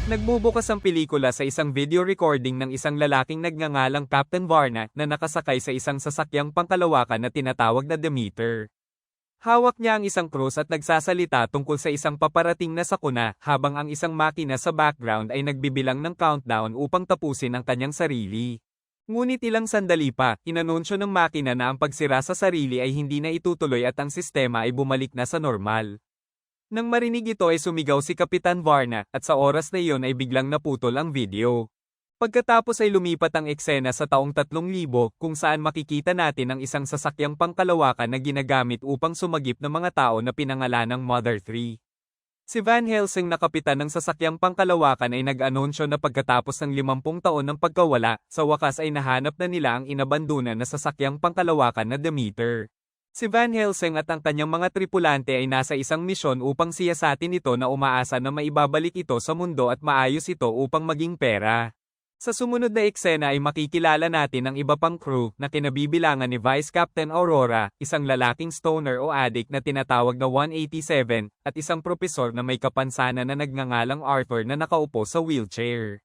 Nagbubukas ang pelikula sa isang video recording ng isang lalaking nagngangalang Captain Varna na nakasakay sa isang sasakyang pangkalawakan na tinatawag na Demeter. Hawak niya ang isang krus at nagsasalita tungkol sa isang paparating na sakuna habang ang isang makina sa background ay nagbibilang ng countdown upang tapusin ang kanyang sarili. Ngunit ilang sandali pa, inanunsyo ng makina na ang pagsira sa sarili ay hindi na itutuloy at ang sistema ay bumalik na sa normal. Nang marinig ito ay sumigaw si Kapitan Varna at sa oras na iyon ay biglang naputol ang video. Pagkatapos ay lumipat ang eksena sa taong 3000 kung saan makikita natin ang isang sasakyang pangkalawakan na ginagamit upang sumagip ng mga tao na pinangalanang Mother 3. Si Van Helsing na kapitan ng sasakyang pangkalawakan ay nag-anunsyo na pagkatapos ng 50 taon ng pagkawala, sa wakas ay nahanap na nila ang inabandunan na sasakyang pangkalawakan na Demeter. Si Van Helsing at ang kanyang mga tripulante ay nasa isang misyon upang siyasatin ito na umaasa na maibabalik ito sa mundo at maayos ito upang maging pera. Sa sumunod na eksena ay makikilala natin ang iba pang crew na kinabibilangan ni Vice Captain Aurora, isang lalaking stoner o addict na tinatawag na 187, at isang propesor na may kapansanan na nagngangalang Arthur na nakaupo sa wheelchair.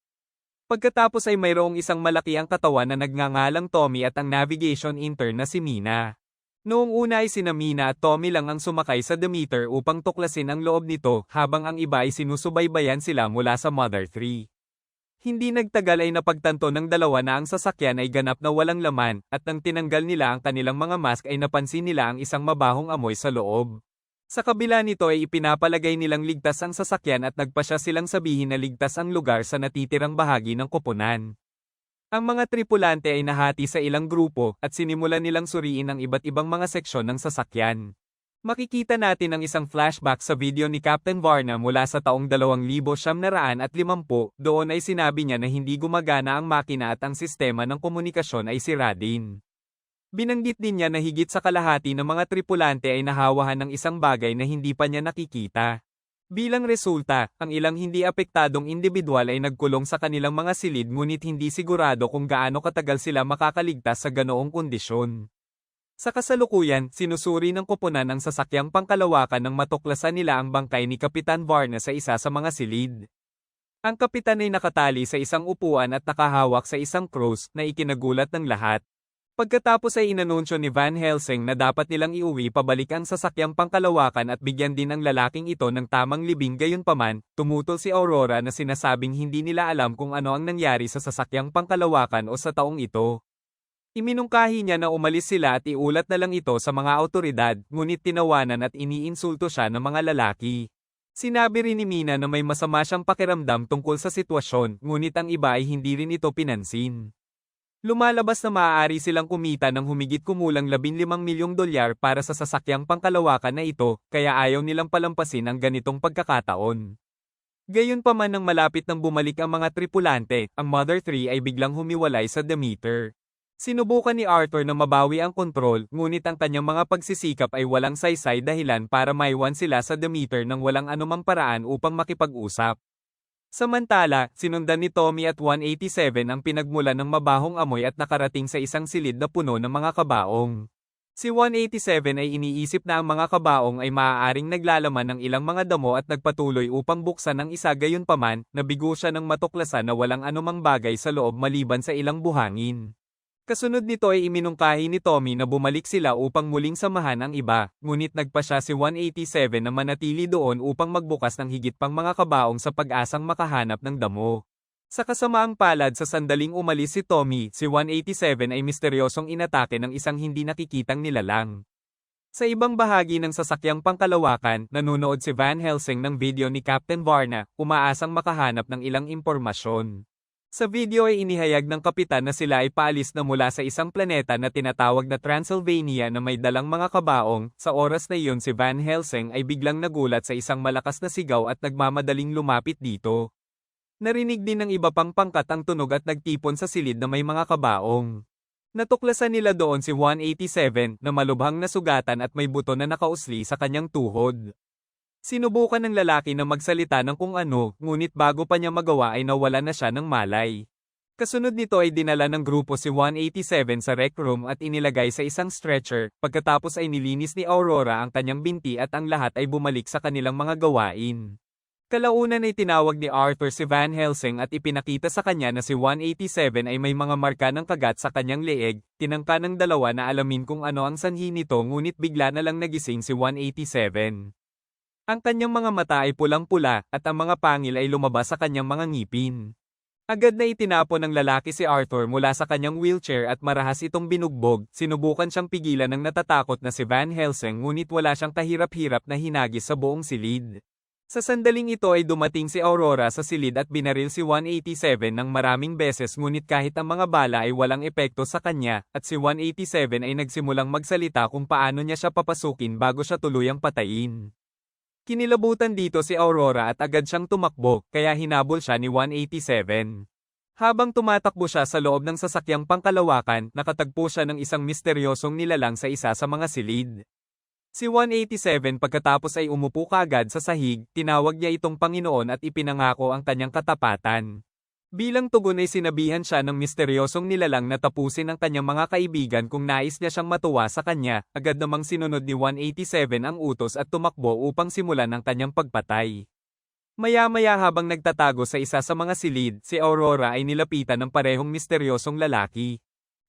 Pagkatapos ay mayroong isang malaki ang katawan na nagngangalang Tommy at ang navigation intern na si Mina. Noong una ay sina Mina at Tommy lang ang sumakay sa Demeter upang tuklasin ang loob nito habang ang iba ay sinusubaybayan sila mula sa Mother 3. Hindi nagtagal ay napagtanto ng dalawa na ang sasakyan ay ganap na walang laman at nang tinanggal nila ang kanilang mga mask ay napansin nila ang isang mabahong amoy sa loob. Sa kabila nito ay ipinapalagay nilang ligtas ang sasakyan at nagpasya silang sabihin na ligtas ang lugar sa natitirang bahagi ng koponan. Ang mga tripulante ay nahati sa ilang grupo at sinimulan nilang suriin ang iba't ibang mga seksyon ng sasakyan. Makikita natin ang isang flashback sa video ni Captain Varna mula sa taong 2950, doon ay sinabi niya na hindi gumagana ang makina at ang sistema ng komunikasyon ay sira din. Binanggit din niya na higit sa kalahati ng mga tripulante ay nahawahan ng isang bagay na hindi pa niya nakikita. Bilang resulta, ang ilang hindi apektadong individual ay nagkulong sa kanilang mga silid ngunit hindi sigurado kung gaano katagal sila makakaligtas sa ganoong kondisyon. Sa kasalukuyan, sinusuri ng koponan ang sasakyang pangkalawakan nang matuklasan nila ang bangkay ni Kapitan Varna sa isa sa mga silid. Ang kapitan ay nakatali sa isang upuan at nakahawak sa isang krus na ikinagulat ng lahat. Pagkatapos ay inanunsyo ni Van Helsing na dapat nilang iuwi pabalik ang sasakyang pangkalawakan at bigyan din ang lalaking ito ng tamang libing. Gayunpaman, tumutol si Aurora na sinasabing hindi nila alam kung ano ang nangyari sa sasakyang pangkalawakan o sa taong ito. Iminungkahi niya na umalis sila at iulat na lang ito sa mga awtoridad, ngunit tinawanan at iniinsulto siya ng mga lalaki. Sinabi rin ni Mina na may masama siyang pakiramdam tungkol sa sitwasyon, ngunit ang iba ay hindi rin ito pinansin. Lumalabas na maaari silang kumita ng humigit kumulang $15 milyong para sa sasakyang pangkalawakan na ito, kaya ayaw nilang palampasin ang ganitong pagkakataon. Gayunpaman nang malapit nang bumalik ang mga tripulante, ang Mother 3 ay biglang humiwalay sa Demeter. Sinubukan ni Arthur na mabawi ang kontrol, ngunit ang kanyang mga pagsisikap ay walang saysay dahilan para maiwan sila sa Demeter nang walang anumang paraan upang makipag-usap. Samantala, sinundan ni Tommy at 187 ang pinagmulan ng mabahong amoy at nakarating sa isang silid na puno ng mga kabaong. Si 187 ay iniisip na ang mga kabaong ay maaaring naglalaman ng ilang mga damo at nagpatuloy upang buksan ang isa. Gayunpaman, nabigo siya nang matuklasan na walang anumang bagay sa loob maliban sa ilang buhangin. Kasunod nito ay iminungkahi ni Tommy na bumalik sila upang muling samahan ang iba, ngunit nagpasya si 187 na manatili doon upang magbukas ng higit pang mga kabaong sa pag-asang makahanap ng damo. Sa kasamaang palad sa sandaling umalis si Tommy, si 187 ay misteryosong inatake ng isang hindi nakikitang nilalang. Sa ibang bahagi ng sasakyang pangkalawakan, nanunood si Van Helsing ng video ni Captain Varna, umaasang makahanap ng ilang impormasyon. Sa video ay inihayag ng kapitan na sila ay paalis na mula sa isang planeta na tinatawag na Transylvania na may dalang mga kabaong. Sa oras na iyon si Van Helsing ay biglang nagulat sa isang malakas na sigaw at nagmamadaling lumapit dito. Narinig din ng iba pang pangkat ang tunog at nagtipon sa silid na may mga kabaong. Natuklasan nila doon si 187 na malubhang nasugatan at may buto na nakausli sa kanyang tuhod. Sinubukan ng lalaki na magsalita ng kung ano, ngunit bago pa niya magawa ay nawala na siya ng malay. Kasunod nito ay dinala ng grupo si 187 sa rec room at inilagay sa isang stretcher, pagkatapos ay nilinis ni Aurora ang kanyang binti at ang lahat ay bumalik sa kanilang mga gawain. Kalaunan ay tinawag ni Arthur si Van Helsing at ipinakita sa kanya na si 187 ay may mga marka ng kagat sa kanyang leeg. Tinangka ng dalawa na alamin kung ano ang sanhi nito ngunit bigla na lang nagising si 187. Ang kanyang mga mata ay pulang-pula at ang mga pangil ay lumabas sa kanyang mga ngipin. Agad na itinapon ng lalaki si Arthur mula sa kanyang wheelchair at marahas itong binugbog. Sinubukan siyang pigilan ng natatakot na si Van Helsing ngunit wala siyang kahirap-hirap na hinagis sa buong silid. Sa sandaling ito ay dumating si Aurora sa silid at binaril si 187 ng maraming beses ngunit kahit ang mga bala ay walang epekto sa kanya at si 187 ay nagsimulang magsalita kung paano niya siya papasukin bago siya tuluyang patayin. Kinilabutan dito si Aurora at agad siyang tumakbo kaya hinabol siya ni 187. Habang tumatakbo siya sa loob ng sasakyang pangkalawakan, nakatagpo siya ng isang misteryosong nilalang sa isa sa mga silid. Si 187 pagkatapos ay umupo kaagad sa sahig, tinawag niya itong Panginoon at ipinangako ang kanyang katapatan. Bilang tugon ay sinabihan siya ng misteryosong nilalang na tapusin ang kanyang mga kaibigan kung nais niya siyang matuwa sa kanya, agad namang sinunod ni 187 ang utos at tumakbo upang simulan ang kanyang pagpatay. Maya-maya habang nagtatago sa isa sa mga silid, si Aurora ay nilapitan ng parehong misteryosong lalaki.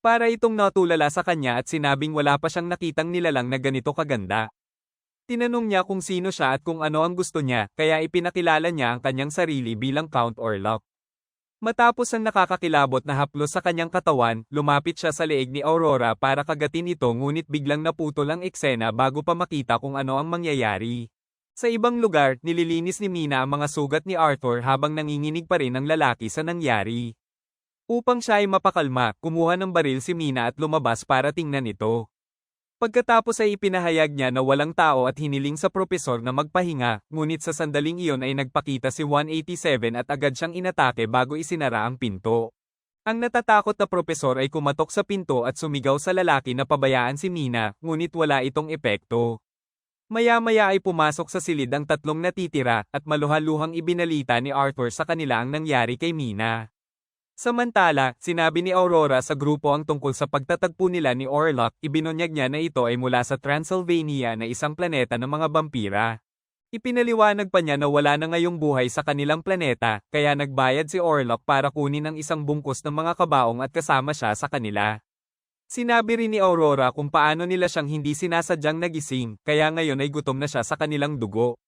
Para itong natulala sa kanya at sinabing wala pa siyang nakitang nilalang na ganito kaganda. Tinanong niya kung sino siya at kung ano ang gusto niya, kaya ipinakilala niya ang kanyang sarili bilang Count Orlok. Matapos ang nakakakilabot na haplos sa kanyang katawan, lumapit siya sa leeg ni Aurora para kagatin ito ngunit biglang naputol ang eksena bago pa makita kung ano ang mangyayari. Sa ibang lugar, nililinis ni Mina ang mga sugat ni Arthur habang nanginginig pa rin ang lalaki sa nangyari. Upang siya ay mapakalma, kumuha ng baril si Mina at lumabas para tingnan ito. Pagkatapos ay ipinahayag niya na walang tao at hiniling sa propesor na magpahinga, ngunit sa sandaling iyon ay nagpakita si 187 at agad siyang inatake bago isinara ang pinto. Ang natatakot na propesor ay kumatok sa pinto at sumigaw sa lalaki na pabayaan si Mina, ngunit wala itong epekto. Maya-maya ay pumasok sa silid ang tatlong natitira at maluhaluhang ibinalita ni Arthur sa kanila ang nangyari kay Mina. Samantala, sinabi ni Aurora sa grupo ang tungkol sa pagtatagpo nila ni Orlok, ibinunyag niya na ito ay mula sa Transylvania na isang planeta ng mga vampira. Ipinaliwanag pa niya na wala na ngayong buhay sa kanilang planeta, kaya nagbayad si Orlok para kunin ang isang bungkus ng mga kabaong at kasama siya sa kanila. Sinabi rin ni Aurora kung paano nila siyang hindi sinasadyang nagising, kaya ngayon ay gutom na siya sa kanilang dugo.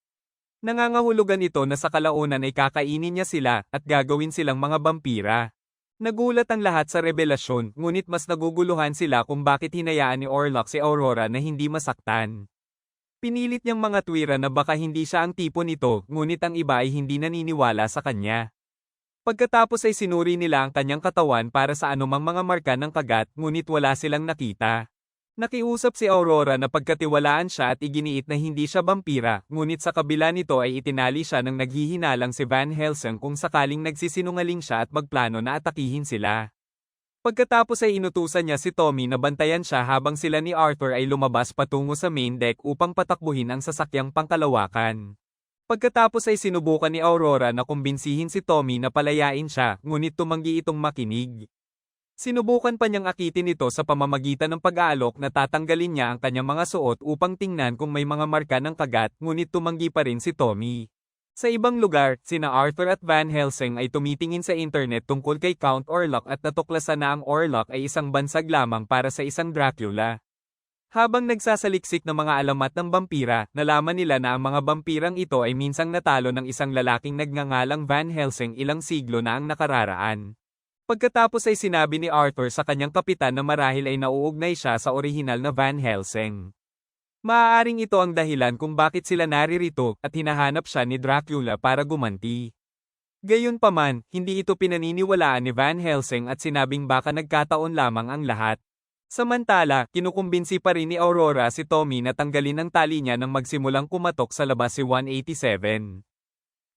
Nangangahulugan ito na sa kalaunan ay kakainin niya sila at gagawin silang mga vampira. Nagulat ang lahat sa revelasyon, ngunit mas naguguluhan sila kung bakit hinayaan ni Orlok si Aurora na hindi masaktan. Pinilit niyang mga tuwira na baka hindi siya ang tipo nito, ngunit ang iba ay hindi naniniwala sa kanya. Pagkatapos ay sinuri nila ang kanyang katawan para sa anumang mga marka ng kagat, ngunit wala silang nakita. Nakiusap si Aurora na pagkatiwalaan siya at iginiit na hindi siya vampira, ngunit sa kabila nito ay itinali siya ng naghihinalang si Van Helsing kung sakaling nagsisinungaling siya at magplano na atakihin sila. Pagkatapos ay inutusan niya si Tommy na bantayan siya habang sila ni Arthur ay lumabas patungo sa main deck upang patakbuhin ang sasakyang pangkalawakan. Pagkatapos ay sinubukan ni Aurora na kumbinsihin si Tommy na palayain siya, ngunit tumanggi itong makinig. Sinubukan pa niyang akitin ito sa pamamagitan ng pag-aalok na tatanggalin niya ang kanyang mga suot upang tingnan kung may mga marka ng kagat, ngunit tumanggi pa rin si Tommy. Sa ibang lugar, sina Arthur at Van Helsing ay tumitingin sa internet tungkol kay Count Orlok at natuklasan na ang Orlok ay isang bansag lamang para sa isang Dracula. Habang nagsasaliksik ng mga alamat ng vampira, nalaman nila na ang mga vampirang ito ay minsang natalo ng isang lalaking nagngangalang Van Helsing ilang siglo na ang nakararaan. Pagkatapos ay sinabi ni Arthur sa kanyang kapitan na marahil ay nauugnay siya sa orihinal na Van Helsing. Maaaring ito ang dahilan kung bakit sila naririto at hinahanap siya ni Dracula para gumanti. Gayunpaman, hindi ito pinaniniwalaan ni Van Helsing at sinabing baka nagkataon lamang ang lahat. Samantala, kinukumbinsi pa rin ni Aurora si Tommy na tanggalin ang tali niya nang magsimulang kumatok sa labas si 187.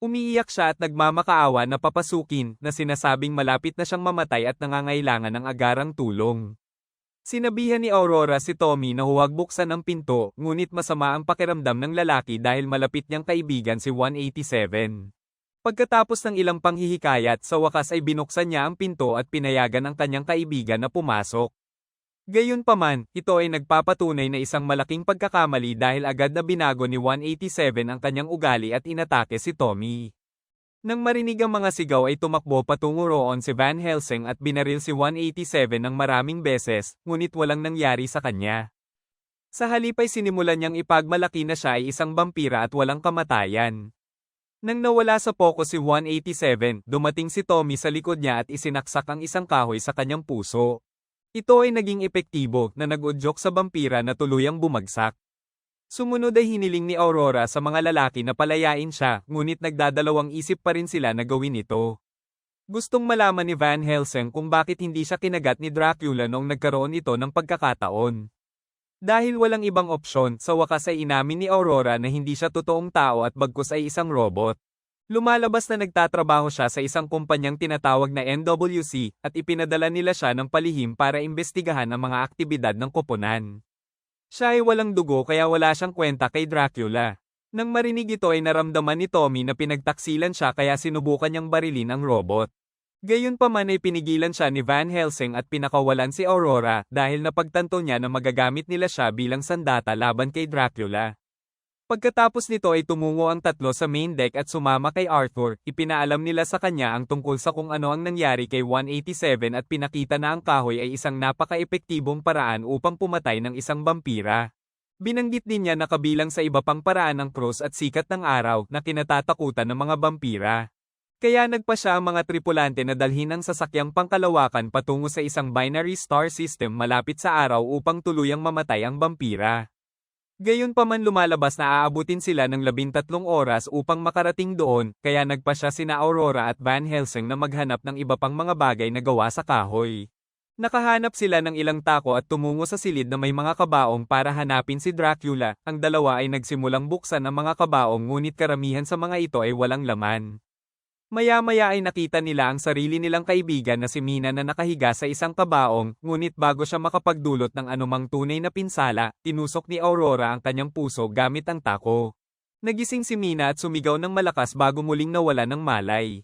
Umiiyak siya at nagmamakaawa na papasukin na sinasabing malapit na siyang mamatay at nangangailangan ng agarang tulong. Sinabihan ni Aurora si Tommy na huwag buksan ang pinto, ngunit masama ang pakiramdam ng lalaki dahil malapit niyang kaibigan si 187. Pagkatapos ng ilang panghihikayat, sa wakas ay binuksan niya ang pinto at pinayagan ang kanyang kaibigan na pumasok. Gayunpaman, ito ay nagpapatunay na isang malaking pagkakamali dahil agad na binago ni 187 ang kanyang ugali at inatake si Tommy. Nang marinig ang mga sigaw ay tumakbo patungo roon si Van Helsing at binaril si 187 ng maraming beses, ngunit walang nangyari sa kanya. Sa halip ay sinimulan niyang ipagmalaki na siya ay isang vampira at walang kamatayan. Nang nawala sa pokus si 187, dumating si Tommy sa likod niya at isinaksak ang isang kahoy sa kanyang puso. Ito ay naging epektibo na nag-udyok sa vampira na tuluyang bumagsak. Sumunod ay hiniling ni Aurora sa mga lalaki na palayain siya, ngunit nagdadalawang isip pa rin sila na gawin ito. Gustong malaman ni Van Helsing kung bakit hindi siya kinagat ni Dracula noong nagkaroon ito ng pagkakataon. Dahil walang ibang opsyon, sa wakas ay inamin ni Aurora na hindi siya totoong tao at bagkus ay isang robot. Lumalabas na nagtatrabaho siya sa isang kumpanyang tinatawag na NWC at ipinadala nila siya ng palihim para imbestigahan ang mga aktibidad ng koponan. Siya ay walang dugo kaya wala siyang kwenta kay Dracula. Nang marinig ito ay naramdaman ni Tommy na pinagtaksilan siya kaya sinubukan niyang barilin ang robot. Gayunpaman ay pinigilan siya ni Van Helsing at pinakawalan si Aurora dahil napagtanto niya na magagamit nila siya bilang sandata laban kay Dracula. Pagkatapos nito ay tumungo ang tatlo sa main deck at sumama kay Arthur, ipinaalam nila sa kanya ang tungkol sa kung ano ang nangyari kay 187 at pinakita na ang kahoy ay isang napaka-epektibong paraan upang pumatay ng isang vampira. Binanggit din niya na kabilang sa iba pang paraan ng krus at sikat ng araw na kinatatakutan ng mga vampira. Kaya nagpa siya ang mga tripulante na dalhin ang sasakyang pangkalawakan patungo sa isang binary star system malapit sa araw upang tuluyang mamatay ang vampira. Gayunpaman lumalabas na aabutin sila ng 13 oras upang makarating doon, kaya nagpa siya sina Aurora at Van Helsing na maghanap ng iba pang mga bagay na gawa sa kahoy. Nakahanap sila ng ilang tako at tumungo sa silid na may mga kabaong para hanapin si Dracula. Ang dalawa ay nagsimulang buksan ang mga kabaong ngunit karamihan sa mga ito ay walang laman. Maya-maya ay nakita nila ang sarili nilang kaibigan na si Mina na nakahiga sa isang kabaong, ngunit bago siya makapagdulot ng anumang tunay na pinsala, tinusok ni Aurora ang kanyang puso gamit ang tako. Nagising si Mina at sumigaw ng malakas bago muling nawala ng malay.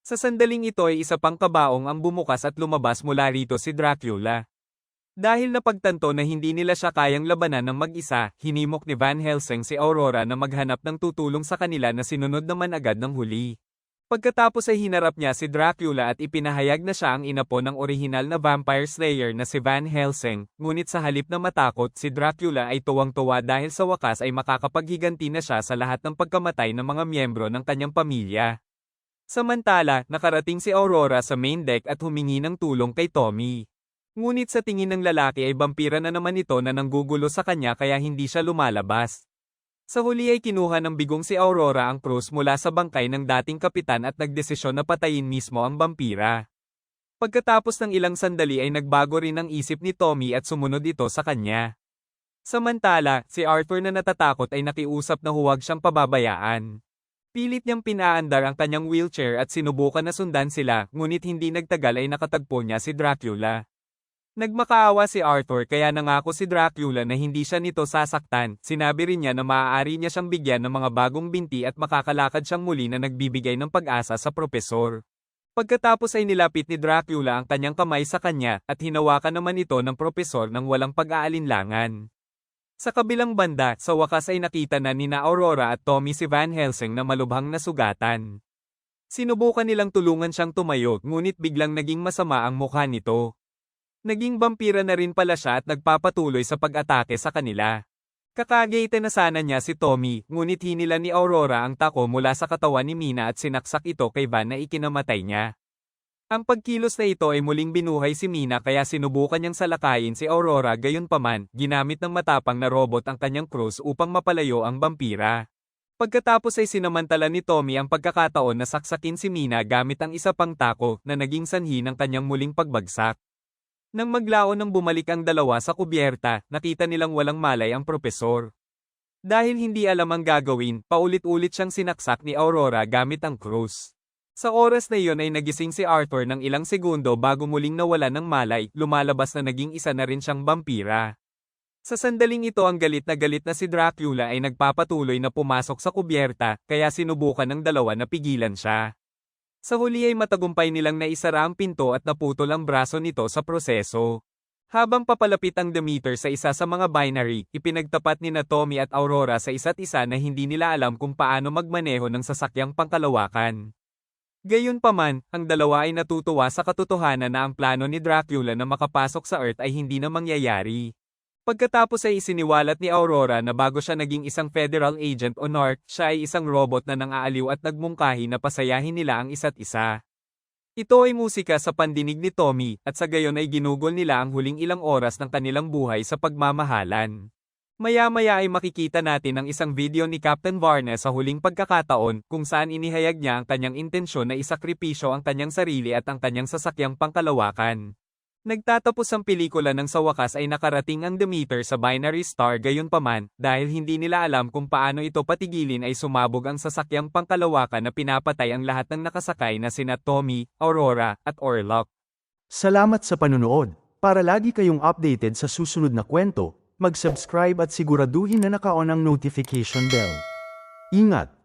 Sa sandaling ito ay isa pang kabaong ang bumukas at lumabas mula rito si Dracula. Dahil napagtanto na hindi nila siya kayang labanan ng mag-isa, hinimok ni Van Helsing si Aurora na maghanap ng tutulong sa kanila na sinunod naman agad ng huli. Pagkatapos ay hinarap niya si Dracula at ipinahayag na siya ang inapo ng orihinal na vampire slayer na si Van Helsing, ngunit sa halip na matakot si Dracula ay tuwang-tuwa dahil sa wakas ay makakapaghiganti na siya sa lahat ng pagkamatay ng mga miyembro ng kanyang pamilya. Samantala, nakarating si Aurora sa main deck at humingi ng tulong kay Tommy. Ngunit sa tingin ng lalaki ay vampira na naman ito na nanggugulo sa kanya kaya hindi siya lumalabas. Sa huli ay kinuha ng bigong si Aurora ang krus mula sa bangkay ng dating kapitan at nagdesisyon na patayin mismo ang vampira. Pagkatapos ng ilang sandali ay nagbago rin ang isip ni Tommy at sumunod ito sa kanya. Samantala, si Arthur na natatakot ay nakiusap na huwag siyang pababayaan. Pilit niyang pinaandar ang kanyang wheelchair at sinubukan na sundan sila, ngunit hindi nagtagal ay nakatagpo niya si Dracula. Nagmakaawa si Arthur kaya nangako si Dracula na hindi siya nito sasaktan. Sinabi rin niya na maaari niya siyang bigyan ng mga bagong binti at makakalakad siyang muli na nagbibigay ng pag-asa sa propesor. Pagkatapos ay nilapit ni Dracula ang kanyang kamay sa kanya at hinawakan naman ito ng propesor ng walang pag-aalinlangan. Sa kabilang banda, sa wakas ay nakita na nina Aurora at Tommy si Van Helsing na malubhang nasugatan. Sinubukan nilang tulungan siyang tumayo ngunit biglang naging masama ang mukha nito. Naging vampira na rin pala siya at nagpapatuloy sa pag-atake sa kanila. Kakagayte na sana niya si Tommy, ngunit hinila ni Aurora ang tako mula sa katawan ni Mina at sinaksak ito kay Van na ikinamatay niya. Ang pagkilos na ito ay muling binuhay si Mina kaya sinubukan niyang salakayin si Aurora gayunpaman, ginamit ng matapang na robot ang kanyang krus upang mapalayo ang vampira. Pagkatapos ay sinamantala ni Tommy ang pagkakataon na saksakin si Mina gamit ang isa pang tako na naging sanhi ng kanyang muling pagbagsak. Nang maglaon ng bumalik ang dalawa sa kubyerta, nakita nilang walang malay ang propesor. Dahil hindi alam ang gagawin, paulit-ulit siyang sinaksak ni Aurora gamit ang krus. Sa oras na iyon ay nagising si Arthur ng ilang segundo bago muling nawala ng malay, lumalabas na naging isa na rin siyang vampira. Sa sandaling ito ang galit na si Dracula ay nagpapatuloy na pumasok sa kubyerta, kaya sinubukan ng dalawa na pigilan siya. Sa huli ay matagumpay nilang naisara ang pinto at naputol ang braso nito sa proseso. Habang papalapit ang Demeter sa isa sa mga binary, ipinagtapat ni Tommy at Aurora sa isa't isa na hindi nila alam kung paano magmaneho ng sasakyang pangkalawakan. Gayunpaman, ang dalawa ay natutuwa sa katotohanan na ang plano ni Dracula na makapasok sa Earth ay hindi na mangyayari. Pagkatapos ay isiniwalat ni Aurora na bago siya naging isang federal agent o narc, siya ay isang robot na nang-aaliw at nagmungkahi na pasayahin nila ang isa't isa. Ito ay musika sa pandinig ni Tommy, at sa gayon ay ginugol nila ang huling ilang oras ng kanilang buhay sa pagmamahalan. Maya-maya ay makikita natin ang isang video ni Captain Varna sa huling pagkakataon, kung saan inihayag niya ang kanyang intensyon na isakripisyo ang kanyang sarili at ang kanyang sasakyang pangkalawakan. Nagtatapos ang pelikula nang sa wakas ay nakarating ang Demeter sa binary star, gayunpaman, dahil hindi nila alam kung paano ito patigilin ay sumabog ang sasakyang pangkalawakan na pinapatay ang lahat ng nakasakay na sina Tommy, Aurora, at Orlok. Salamat sa panunood. Para lagi kayong updated sa susunod na kwento, mag-subscribe at siguraduhin na naka-on ang notification bell. Ingat!